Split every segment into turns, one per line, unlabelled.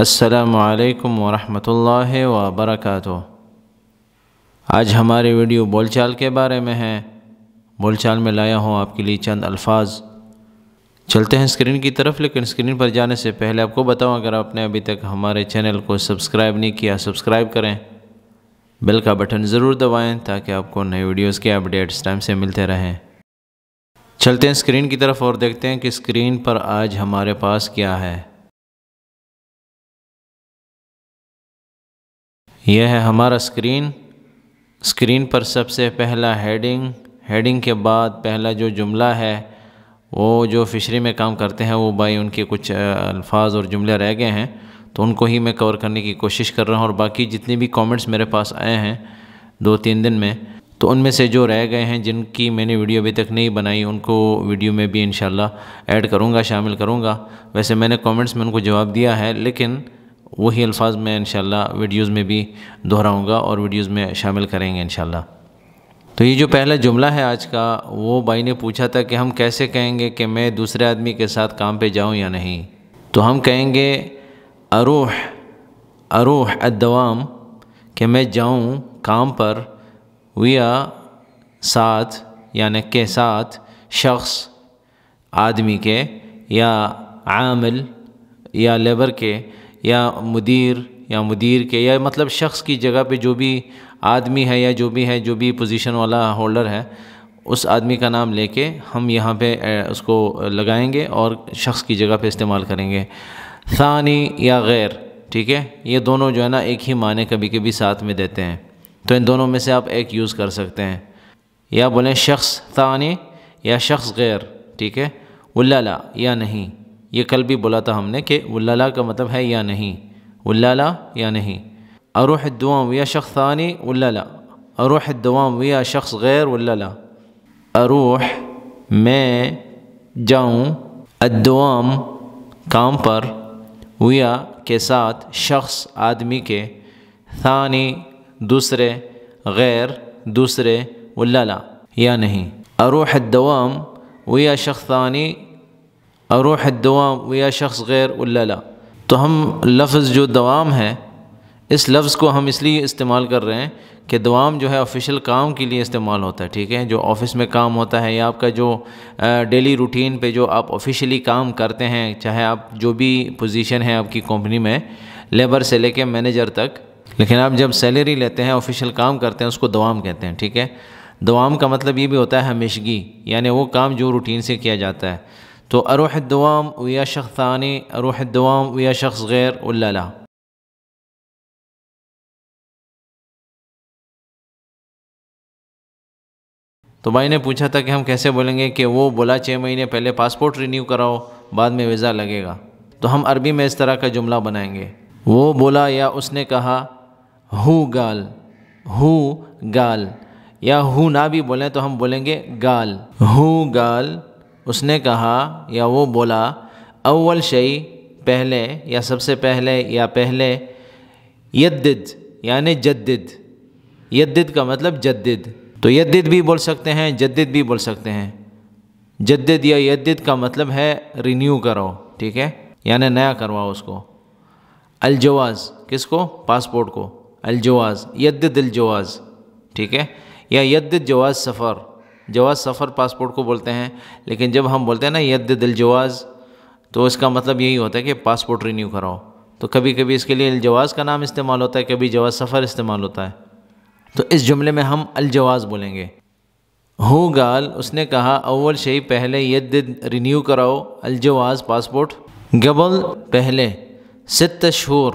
السلام علیکم ورحمۃ اللہ وبرکاتہ۔ آج ہماری ویڈیو بول چال کے بارے میں ہے۔ بول چال میں لایا ہوں آپ کے لیے چند الفاظ۔ چلتے ہیں اسکرین کی طرف، لیکن اسکرین پر جانے سے پہلے آپ کو بتاؤں، اگر آپ نے ابھی تک ہمارے چینل کو سبسکرائب نہیں کیا، سبسکرائب کریں، بیل کا بٹن ضرور دبائیں تاکہ آپ کو نئی ویڈیوز کے اپڈیٹس ٹائم سے ملتے رہیں۔ چلتے ہیں اسکرین کی طرف اور دیکھتے ہیں کہ اسکرین پر آج ہمارے پاس کیا ہے۔ یہ ہے ہمارا اسکرین پر سب سے پہلا ہیڈنگ کے بعد پہلا جو جملہ ہے، وہ جو فشری میں کام کرتے ہیں وہ بھائی ان کے کچھ الفاظ اور جملے رہ گئے ہیں، تو ان کو ہی میں کور کرنے کی کوشش کر رہا ہوں، اور باقی جتنے بھی کامنٹس میرے پاس آئے ہیں 2-3 دن میں، تو ان میں سے جو رہ گئے ہیں جن کی میں نے ویڈیو ابھی تک نہیں بنائی، ان کو ویڈیو میں بھی انشاءاللہ ایڈ کروں گا، شامل کروں گا۔ ویسے میں نے کامنٹس میں ان کو جواب دیا ہے، لیکن وہی الفاظ میں انشاءاللہ ویڈیوز میں بھی دہراؤں گا اور ویڈیوز میں شامل کریں گے انشاءاللہ۔ تو یہ جو پہلا جملہ ہے آج کا، وہ بھائی نے پوچھا تھا کہ ہم کیسے کہیں گے کہ میں دوسرے آدمی کے ساتھ کام پہ جاؤں یا نہیں، تو ہم کہیں گے اروح الدوام، کہ میں جاؤں کام پر، ویا ساتھ یعنی کے ساتھ، شخص آدمی کے، یا عامل یا لیبر کے، یا مدیر کے، یا مطلب شخص کی جگہ پہ جو بھی آدمی ہے یا جو بھی پوزیشن والا ہولڈر ہے، اس آدمی کا نام لے کے ہم یہاں پہ اس کو لگائیں گے اور شخص کی جگہ پہ استعمال کریں گے۔ ثانی یا غیر، ٹھیک ہے، یہ دونوں جو ہے نا ایک ہی معنی کبھی کبھی ساتھ میں دیتے ہیں، تو ان دونوں میں سے آپ ایک یوز کر سکتے ہیں، یا بولیں شخص ثانی یا شخص غیر، ٹھیک ہے۔ ولالا یا نہیں، یہ کل بھی بولا تھا ہم نے کہ ولالا کا مطلب ہے یا نہیں، ولالا یا نہیں۔ اروح الدوام یا شخص ثانی ولالا، اروح الدوام یا شخص غیر ولالا۔ اروح میں جاؤں، الدوام کام پر، ویا کے ساتھ، شخص آدمی کے، ثانی دوسرے، غیر دوسرے، ولالا یا نہیں۔ اروح الدوام ویا شخص ثانی، اروح الدوام ویا شخص غیر ولالا۔ تو ہم لفظ جو دوام ہے، اس لفظ کو ہم اس لیے استعمال کر رہے ہیں کہ دوام جو ہے آفیشیل کام کے لیے استعمال ہوتا ہے، ٹھیک ہے، جو آفس میں کام ہوتا ہے یا آپ کا جو ڈیلی روٹین پہ جو آپ آفیشیلی کام کرتے ہیں، چاہے آپ جو بھی پوزیشن ہے آپ کی کمپنی میں، لیبر سے لے کے مینیجر تک، لیکن آپ جب سیلری لیتے ہیں، آفیشیل کام کرتے ہیں، اس کو دوام کہتے ہیں، ٹھیک ہے۔ دوام کا مطلب یہ بھی ہوتا ہے ہمیشگی، یعنی وہ کام جو روٹین سے کیا جاتا ہے۔ تو اروح الدوام ویا شخص ثانی، اروح الدوام ویا شخص غیر ولالا۔ تو بھائی نے پوچھا تھا کہ ہم کیسے بولیں گے کہ وہ بولا 6 مہینے پہلے پاسپورٹ رینیو کراؤ، بعد میں ویزا لگے گا، تو ہم عربی میں اس طرح کا جملہ بنائیں گے، وہ بولا یا اس نے کہا، ہو گال، یا ہو نہ بھی بولیں تو ہم بولیں گے گال، ہو گال، اس نے کہا یا وہ بولا، اول شیء پہلے یا سب سے پہلے یا پہلے، یدد یعنی جدد، یدد کا مطلب جدد، تو یدد بھی بول سکتے ہیں، جدد بھی بول سکتے ہیں۔ جدد یا یدد کا مطلب ہے رینیو کرو، ٹھیک ہے، یعنی نیا کرواؤ اس کو۔ الجواز کس کو؟ پاسپورٹ کو، الجواز، یدد الجواز، ٹھیک ہے، یا یدد جواز سفر، جواز سفر پاسپورٹ کو بولتے ہیں، لیکن جب ہم بولتے ہیں نا یدد الجواز، تو اس کا مطلب یہی ہوتا ہے کہ پاسپورٹ رینیو کراؤ، تو کبھی کبھی اس کے لیے الجواز کا نام استعمال ہوتا ہے، کبھی جواز سفر استعمال ہوتا ہے، تو اس جملے میں ہم الجواز بولیں گے۔ ہو گال، اس نے کہا، اول شیء پہلے، یدد رینیو کراؤ، الجواز پاسپورٹ، قبل پہلے، 6 شہور،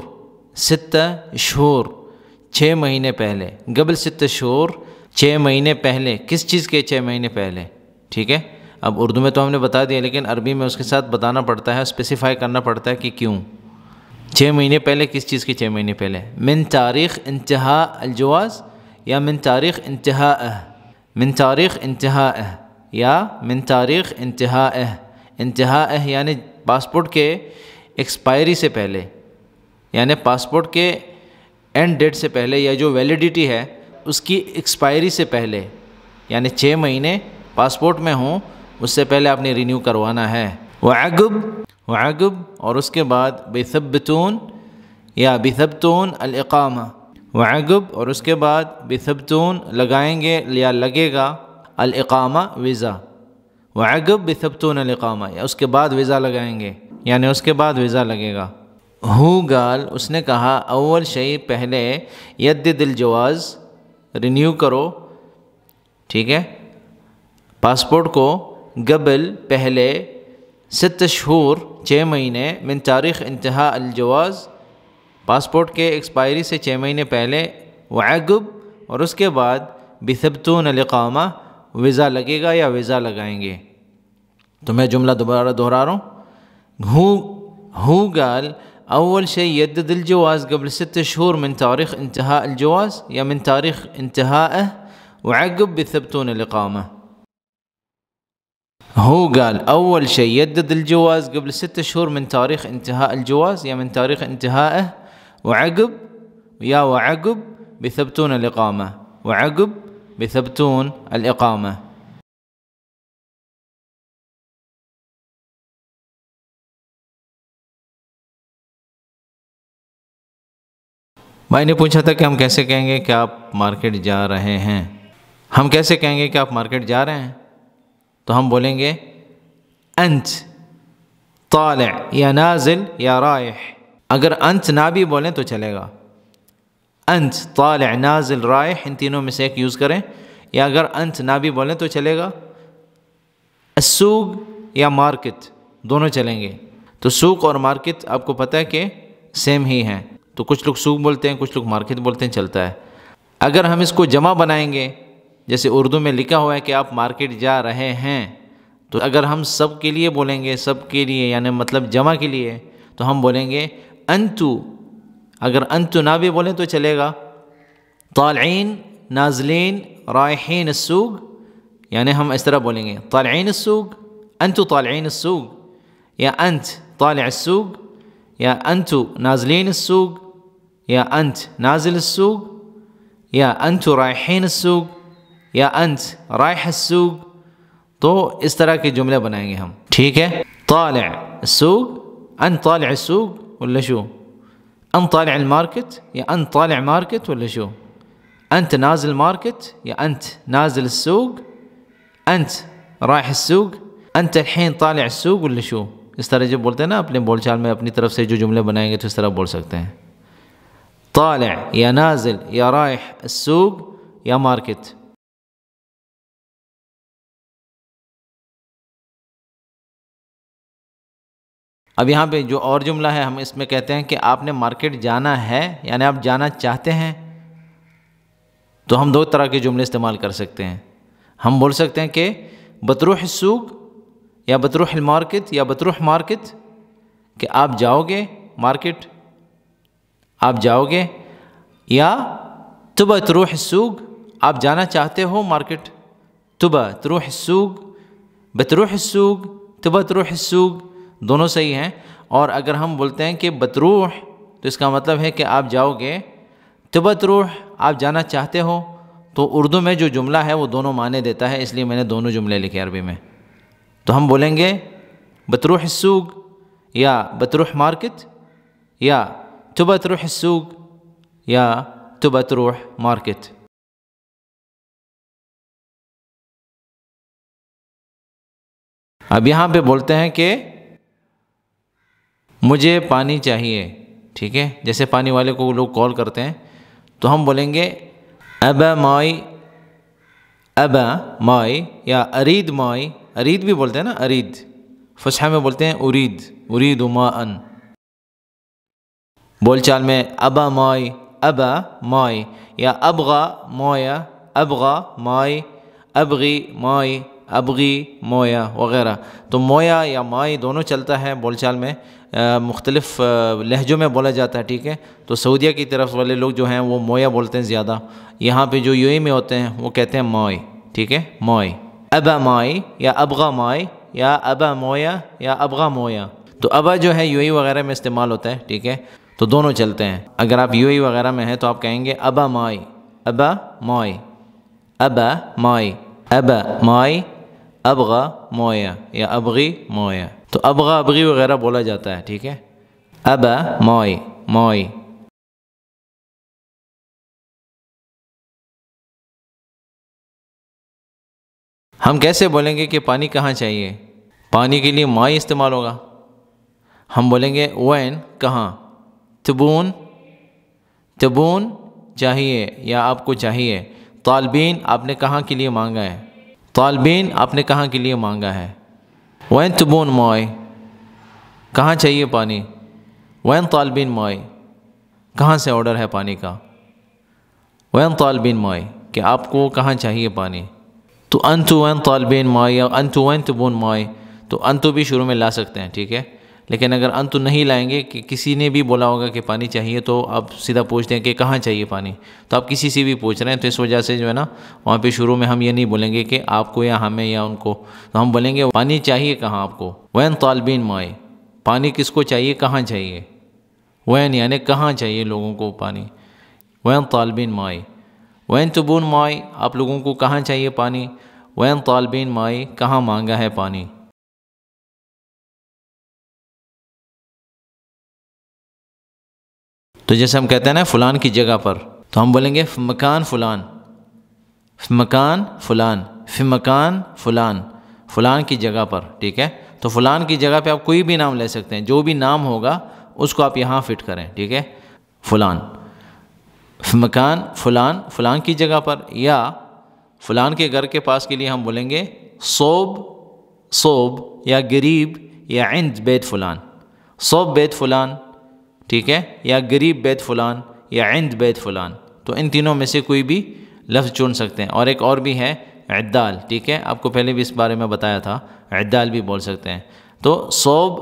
6 مہینے پہلے، قبل 6 شہور، 6 مہینے پہلے، کس چیز کے 6 مہینے پہلے، ٹھیک ہے۔ اب اردو میں تو ہم نے بتا دیا، لیکن عربی میں اس کے ساتھ بتانا پڑتا ہے، اسپیسیفائی کرنا پڑتا ہے کہ کیوں 6 مہینے پہلے، کس چیز کے 6 مہینے پہلے، من تاریخ انتہا الجواز یا من تاریخ انتہاءہ، من تاریخ انتہاءہ یا من تاریخ انتہاءہ، انتہاءہ یعنی پاسپورٹ کے ایکسپائری سے پہلے، یعنی پاسپورٹ کے اینڈ ڈیٹ سے پہلے، یا جو ویلیڈیٹی ہے اس کی ایکسپائری سے پہلے، یعنی 6 مہینے پاسپورٹ میں ہوں اس سے پہلے آپ نے رینیو کروانا ہے۔ وعقب اور اس کے بعد بیثبتون یا بثبتون الاقامہ، وعقب اور اس کے بعد بثبتون لگائیں گے یا لگے گا الاقامہ ویزا، وعقب بثبتون الاقامہ یا اس کے بعد ویزا لگائیں گے، یعنی اس کے بعد ویزا لگے گا۔ ہو قال اس نے کہا اول شيء پہلے یدد الجواز رینیو کرو، ٹھیک ہے، پاسپورٹ کو قبل پہلے 6 شہور 6 مہینے من تاریخ انتہاء الجواز، پاسپورٹ کے ایکسپائری سے 6 مہینے پہلے، وعقب اور اس کے بعد بثبتون الاقامہ ویزا لگے گا یا ویزا لگائیں گے۔ تو میں جملہ دوبارہ دہرا رہا ہوں۔ ہو قال اول شيء يجدد الجواز قبل 6 شهور من تاريخ انتهاء الجواز یا من تاریخ انتهائه وعقب بثبتون الإقامة۔ هو قال أول شيء يجدد الجواز قبل 6 شهور من تاريخ انتهاء الجواز یا من تاريخ انتهائه وعقب یا وعقب بثبتون الإقامة، وعقب بثبتون الإقامة۔ بھائی نے پوچھا تھا کہ ہم کیسے کہیں گے کہ آپ مارکیٹ جا رہے ہیں، ہم کیسے کہیں گے کہ آپ مارکیٹ جا رہے ہیں؟ تو ہم بولیں گے انت طالع یا نازل یا رائح۔ اگر انت نہ بھی بولیں تو چلے گا، انت طالع نازل رائح ان تینوں میں سے ایک یوز کریں، یا اگر انت نہ بھی بولیں تو چلے گا۔ السوق یا مارکیٹ دونوں چلیں گے۔ تو سوق اور مارکیٹ آپ کو پتہ ہے کہ سیم ہی ہیں، تو کچھ لوگ سوق بولتے ہیں، کچھ لوگ مارکیٹ بولتے ہیں، چلتا ہے۔ اگر ہم اس کو جمع بنائیں گے، جیسے اردو میں لکھا ہوا ہے کہ آپ مارکیٹ جا رہے ہیں، تو اگر ہم سب کے لیے بولیں گے، سب کے لیے یعنی مطلب جمع کے لیے، تو ہم بولیں گے انتو۔ اگر انتو نہ بھی بولیں تو چلے گا، طالعین نازلین رائحین السوق، یعنی ہم اس طرح بولیں گے طالعین السوق، انتو طالعین السوق، یا انت طالع السوق، یا انتو نازلین السوق، یا انت نازل السوق، یا انتو رائحین السوق، یا انت رائح السوق۔ تو اس طرح کے جملے بنائیں گے ہم، ٹھیک ہے۔ طالع السوق، انت طالع السوق ولا شو؟ انت طالع الماركت یا انت طالع ماركت ولا شو؟ انت نازل ماركت یا انت نازل السوق؟ انت رايح السوق؟ انت الحين طالع السوق ولا شو؟ اس طرح جب بولتے ہیں نا اپنے بول چال میں اپنی طرف سے جو جملے بنائیں گے تو اس طرح بول سکتے ہیں، طالع یا نازل یا رايح السوق یا مارکیٹ۔ اب یہاں پہ جو اور جملہ ہے ہم اس میں کہتے ہیں کہ آپ نے مارکیٹ جانا ہے، یعنی آپ جانا چاہتے ہیں، تو ہم 2 طرح کے جملے استعمال کر سکتے ہیں۔ ہم بول سکتے ہیں کہ بتروح السوق یا بتروح المارکت یا بتروح مارکت، کہ آپ جاؤ گے مارکیٹ، آپ جاؤ گے، یا تبا تروح السوق، آپ جانا چاہتے ہو مارکیٹ، تبا تروح السوق، بتروح السوق، تبا تروح السوق، دونوں صحیح ہیں۔ اور اگر ہم بولتے ہیں کہ بتروح تو اس کا مطلب ہے کہ آپ جاؤ گے، تبا تروح آپ جانا چاہتے ہو، تو اردو میں جو جملہ ہے وہ دونوں معنی دیتا ہے، اس لیے میں نے دونوں جملے لکھے عربی میں۔ تو ہم بولیں گے بتروح السوق یا بتروح مارکت، یا تبا تروح السوق یا تبا تروح مارکت۔ اب یہاں پہ بولتے ہیں کہ مجھے پانی چاہیے، ٹھیک ہے، جیسے پانی والے کو لوگ کال کرتے ہیں تو ہم بولیں گے ابا مائی، ابا مائی، یا ارید مائی، ارید بھی بولتے ہیں نا، ارید فصحی میں بولتے ہیں ارید، ارید ماء، بول چال میں ابا مائی، ابا مائی، یا ابغا مویا، ابغا مائی، ابغی مائی، ابغی مویا وغیرہ۔ تو مویا یا مائی دونوں چلتا ہے بول چال میں، مختلف لہجوں میں بولا جاتا ہے، ٹھیک ہے۔ تو سعودیہ کی طرف والے لوگ جو ہیں وہ مویا بولتے ہیں زیادہ، یہاں پہ جو یو اے میں ہوتے ہیں وہ کہتے ہیں مائی، ٹھیک ہے، مائی، ابا مائی یا ابغا مائی یا ابا مویا یا ابغا مویا۔ تو ابا جو ہے یو اے وغیرہ میں استعمال ہوتا ہے، ٹھیک ہے، تو دونوں چلتے ہیں۔ اگر آپ یو اے وغیرہ میں ہیں تو آپ کہیں گے ابا مائی، ابا مائی، ابا مائی، ابا مائی، ابغا مویا یا ابغی مویا۔ تو ابغا ابغی وغیرہ بولا جاتا ہے، ٹھیک ہے، ابا مائی، مائی، ہم کیسے بولیں گے کہ پانی کہاں چاہیے؟ پانی کے لیے مائی استعمال ہوگا. ہم بولیں گے وین کہاں، تبون تبون چاہیے یا آپ کو چاہیے، طالبین آپ نے کہاں کے لیے مانگا ہے، طالبین آپ نے کہاں کے لیے مانگا ہے. وین تبون مائی کہاں چاہیے پانی، وین طالبین مائی کہاں سے آرڈر ہے پانی کا، وین طالبین مائی کہ آپ کو کہاں چاہیے پانی. تو انتو وین طالبین مائی یا انتو وین تبون مائی، تو انتو بھی شروع میں لا سکتے ہیں، ٹھیک ہے. لیکن اگر انتو نہیں لائیں گے کہ کسی نے بھی بولا ہوگا کہ پانی چاہیے تو آپ سیدھا پوچھتے ہیں کہ کہاں چاہیے پانی، تو آپ کسی سے بھی پوچھ رہے ہیں، تو اس وجہ سے جو ہے نا وہاں پہ شروع میں ہم یہ نہیں بولیں گے کہ آپ کو یا ہمیں یا ان کو، تو ہم بولیں گے پانی چاہیے کہاں آپ کو. وین طالبین مائی پانی کس کو چاہیے، کہاں چاہیے، وین یعنی کہاں چاہیے لوگوں کو پانی، وین طالبین مائی. وین تبون مائی آپ لوگوں کو کہاں چاہیے پانی، وین طالبین مائی کہاں مانگا ہے پانی. تو جیسے ہم کہتے ہیں نا فلان کی جگہ پر، تو ہم بولیں گے فی مکان فلان، فی مکان فلان، فی مکان فلان، فلان کی جگہ پر، ٹھیک ہے. تو فلان کی جگہ پہ آپ کوئی بھی نام لے سکتے ہیں، جو بھی نام ہوگا اس کو آپ یہاں فٹ کریں، ٹھیک ہے. فلان، فی مکان فلان، فلان کی جگہ پر. یا فلان کے گھر کے پاس کے لیے ہم بولیں گے صوب، صوب یا قریب یا عند بیت فلان، صوب بیت فلان، ٹھیک ہے، یا قریب بیت فلان یا عند بیت فلان. تو ان تینوں میں سے کوئی بھی لفظ چن سکتے ہیں. اور ایک اور بھی ہے عدال، ٹھیک ہے، آپ کو پہلے بھی اس بارے میں بتایا تھا، عدال بھی بول سکتے ہیں. تو صوب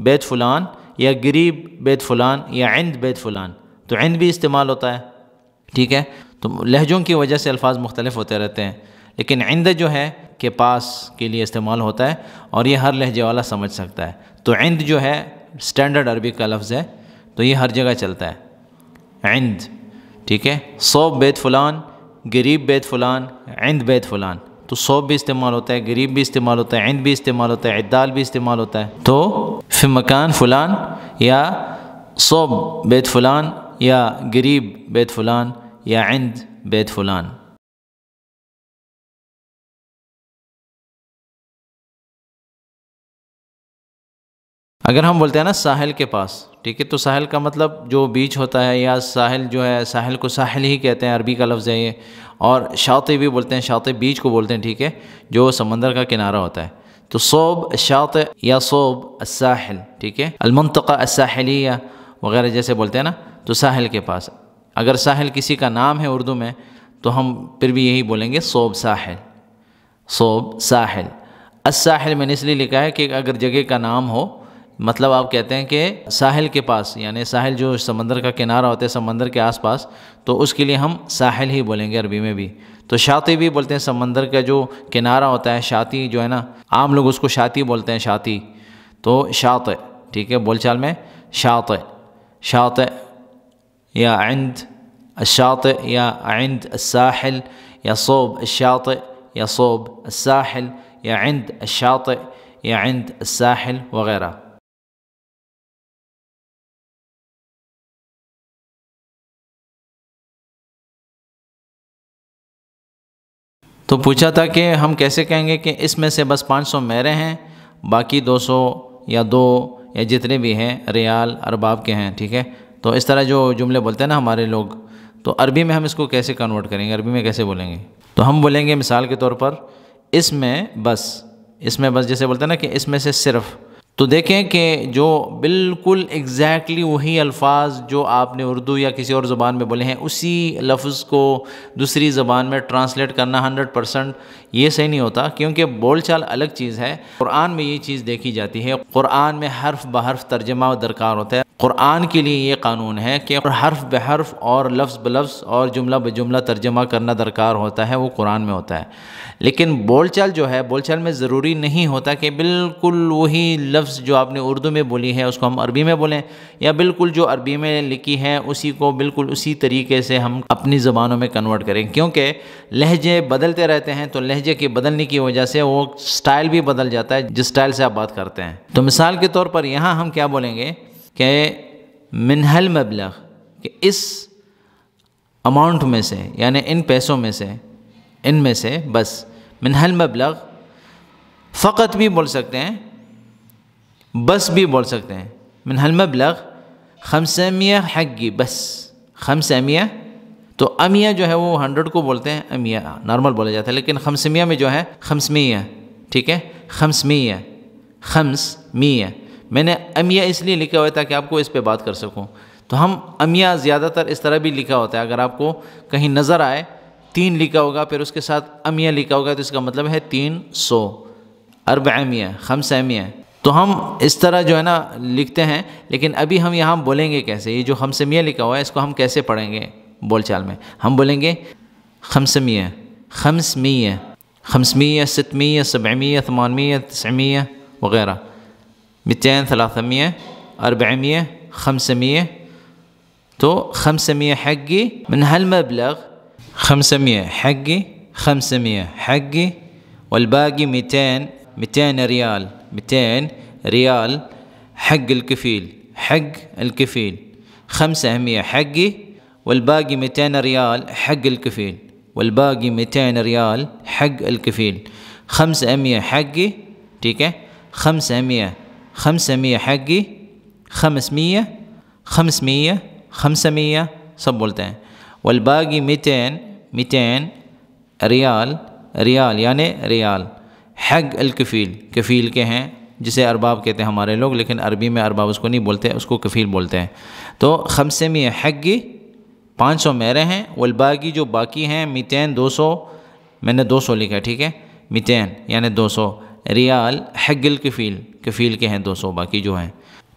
بیت فلان یا قریب بیت فلان یا عند بیت فلان، تو عند بھی استعمال ہوتا ہے، ٹھیک ہے. تو لہجوں کی وجہ سے الفاظ مختلف ہوتے رہتے ہیں، لیکن عند جو ہے کہ پاس کے لیے استعمال ہوتا ہے، اور یہ ہر لہجے والا سمجھ سکتا ہے. تو عند جو ہے اسٹینڈرڈ عربی کا لفظ ہے، تو یہ ہر جگہ چلتا ہے عند، ٹھیک ہے. صوب بیت فلان، قریب بیت فلان، عند بیت فلان. تو صوب بھی استعمال ہوتا ہے، قریب بھی استعمال ہوتا ہے، عند بھی استعمال ہوتا ہے، عدال بھی استعمال ہوتا ہے. تو فی مکان فلان یا صوب بیت فلان یا قریب بیت فلان یا عند بیت فلان. اگر ہم بولتے ہیں نا ساحل کے پاس، ٹھیک ہے، تو ساحل کا مطلب جو بیچ ہوتا ہے، یا ساحل جو ہے، ساحل کو ساحل ہی کہتے ہیں، عربی کا لفظ ہے یہ. اور شاطئ بھی بولتے ہیں، شاطئ بیچ کو بولتے ہیں، ٹھیک ہے، جو سمندر کا کنارہ ہوتا ہے. تو صوب الشاطئ یا صوب الساحل، ٹھیک ہے، المنطقہ الساحلیہ وغیرہ جیسے بولتے ہیں نا، تو ساحل کے پاس. اگر ساحل کسی کا نام ہے اردو میں تو ہم پھر بھی یہی بولیں گے صوب ساحل، صوب ساحل. الساحل میں نے اس لیے لکھا ہے کہ اگر جگہ کا نام ہو، مطلب آپ کہتے ہیں کہ ساحل کے پاس، یعنی ساحل جو سمندر کا کنارہ ہوتا ہے، سمندر کے آس پاس، تو اس کے لیے ہم ساحل ہی بولیں گے عربی میں بھی. تو شاطئ بھی بولتے ہیں، سمندر کا جو کنارہ ہوتا ہے، شاطئ جو ہے نا، عام لوگ اس کو شاطئ بولتے ہیں، شاطئ. تو شاطئ، ٹھیک ہے، بول چال میں شاطئ، شاطئ یا عند الشاطئ یا عند الساحل یا صوب الشاطئ یا صوب الساحل یا عند الشاطئ یا عند الساحل وغیرہ. تو پوچھا تھا کہ ہم کیسے کہیں گے کہ اس میں سے بس 500 میرے ہیں، باقی 200 یا 2 یا جتنے بھی ہیں ریال ارباب کے ہیں، ٹھیک ہے. تو اس طرح جو جملے بولتے ہیں نا ہمارے لوگ، تو عربی میں ہم اس کو کیسے کنورٹ کریں گے، عربی میں کیسے بولیں گے؟ تو ہم بولیں گے مثال کے طور پر اس میں بس، اس میں بس جیسے بولتے ہیں نا کہ اس میں سے صرف. تو دیکھیں کہ جو بالکل ایگزیکٹلی وہی الفاظ جو آپ نے اردو یا کسی اور زبان میں بولے ہیں، اسی لفظ کو دوسری زبان میں ٹرانسلیٹ کرنا 100% یہ صحیح نہیں ہوتا، کیونکہ بول چال الگ چیز ہے. قرآن میں یہ چیز دیکھی جاتی ہے، قرآن میں حرف بحرف ترجمہ درکار ہوتا ہے. قرآن کے لیے یہ قانون ہے کہ حرف بحرف اور لفظ بلفظ اور جملہ بجملہ ترجمہ کرنا درکار ہوتا ہے، وہ قرآن میں ہوتا ہے. لیکن بول چال جو ہے، بول چال میں ضروری نہیں ہوتا کہ بالکل وہی لفظ جو آپ نے اردو میں بولی ہے اس کو ہم عربی میں بولیں، یا بالکل جو عربی میں لکھی ہے اسی کو بالکل اسی طریقے سے ہم اپنی زبانوں میں کنورٹ کریں. کیونکہ لہجے بدلتے رہتے ہیں، تو لہجے کے بدلنے کی وجہ سے وہ سٹائل بھی بدل جاتا ہے جس سٹائل سے آپ بات کرتے ہیں. تو مثال کے طور پر یہاں ہم کیا بولیں گے کہ منہل مبلغ، کہ اس اماؤنٹ میں سے، یعنی ان پیسوں میں سے، ان میں سے بس من هالمبلغ فقط بھی بول سکتے ہیں، بس بھی بول سکتے ہیں. من هالمبلغ 500 حقی بس. 500 تو امیہ جو ہے وہ 100 کو بولتے ہیں، امیہ نارمل بولا جاتا ہے، لیکن 500 میں جو ہے 500. ٹھیک ہے، 500. میں نے امیہ اس لیے لکھا ہوا ہے تاکہ آپ کو اس پہ بات کر سکوں. تو ہم امیہ زیادہ تر اس طرح بھی لکھا ہوتا ہے، اگر آپ کو کہیں نظر آئے 3 لکھا ہوگا پھر اس کے ساتھ امیہ لکھا ہوگا تو اس کا مطلب ہے 300. 400 500. تو ہم اس طرح جو ہے نا لکھتے ہیں، لیکن ابھی ہم یہاں بولیں گے کیسے. یہ جو 500 لکھا ہوا ہے اس کو ہم کیسے پڑھیں گے بول چال میں. ہم بولیں گے 500 500 500 600 700 800 900 وغیرہ، 200 300 400 500. تو 500 حقي من هالمبلغ، 500 حقي 500 حقي، والباقي 200 ريال 200 ريال حق الكفيل، حق الكفيل. 500 حقي والباقي 200 ريال حق الكفيل، والباقي 200 ريال حق الكفيل. 500 حقي. ٹھیک ہے، 500 حقي، 500 500 سب بولتے ہیں. والباقی 200 ریال یعنی ریال حق الکفیل، کفیل کے ہیں جسے ارباب کہتے ہیں ہمارے لوگ، لیکن عربی میں ارباب اس کو نہیں بولتے، اس کو کفیل بولتے ہیں. تو 500 حقی 500 میرے ہیں، والباقی جو باقی ہیں 200 200، میں نے 200 لکھا ہے. ٹھیک ہے، 200 یعنی 200 ریال حق الکفیل، کفیل کے ہیں 200 باقی جو ہیں.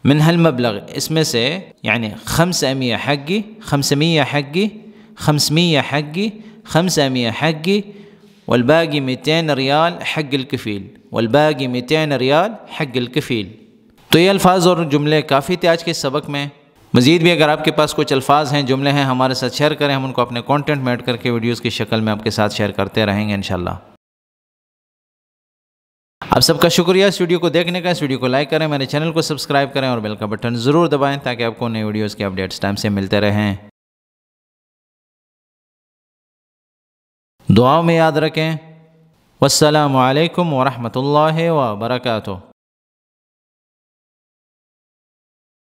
من هالمبلغ اس میں سے یعنی 500 حقی، 500 حقی، 500 حقی، 500 حقی، والباقی 200 ریال حق الکفیل، والباقی 200 ریال حق الکفیل. تو یہ الفاظ اور جملے کافی تھے آج کے سبق میں. مزید بھی اگر آپ کے پاس کچھ الفاظ ہیں، جملے ہیں، ہمارے ساتھ شیئر کریں، ہم ان کو اپنے کانٹینٹ میں ایڈ کر کے ویڈیوز کی شکل میں آپ کے ساتھ شیئر کرتے رہیں گے انشاءاللہ. آپ سب کا شکریہ اس ویڈیو کو دیکھنے کا. اس ویڈیو کو لائک کریں، میرے چینل کو سبسکرائب کریں اور بیل کا بٹن ضرور دبائیں تاکہ آپ کو نئے ویڈیوز کے اپڈیٹس ٹائم سے ملتے رہیں. دعاؤں میں یاد رکھیں. والسلام علیکم ورحمۃ اللہ وبرکاتہ.